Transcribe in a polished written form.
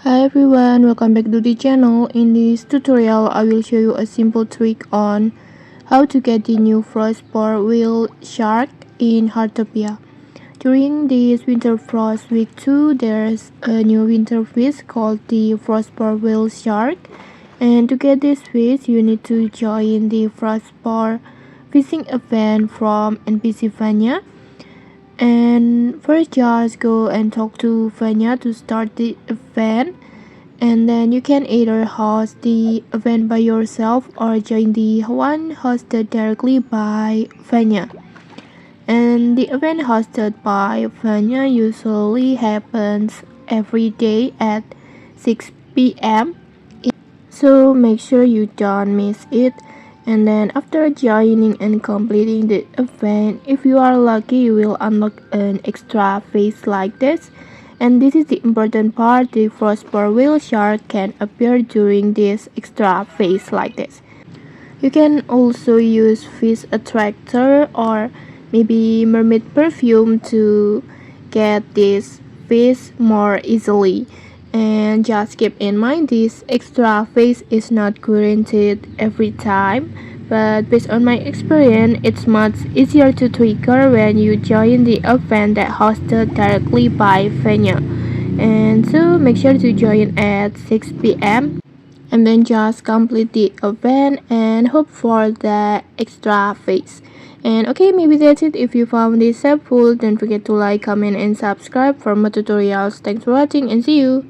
Hi everyone, welcome back to the channel. In this tutorial, I will show you a simple trick on how to get the new Frostspore Whale Shark in Heartopia. During this winter frost week 2, there's a new winter fish called the Frostspore Whale Shark. And to get this fish, you need to join the Frostspore Fishing Event from NPC Vanya. And first just go and talk to Vanya to start the event, and then you can either host the event by yourself or join the one hosted directly by Vanya. And the event hosted by Vanya usually happens every day at 6 p.m. So make sure you don't miss it. And then after joining and completing the event, if you are lucky, you will unlock an extra face like this. And this is the important part: the Frostspore Whale Shark can appear during this extra phase like this. You can also use fish attractor or maybe mermaid perfume to get this fish more easily. And just keep in mind, this extra phase is not guaranteed every time, but based on my experience, it's much easier to trigger when you join the event that hosted directly by Vanya. And so make sure to join at 6 p.m. and then just complete the event and hope for the extra phase. And okay, maybe that's it. If you found this helpful, don't forget to like, comment, and subscribe for more tutorials. Thanks for watching and see you.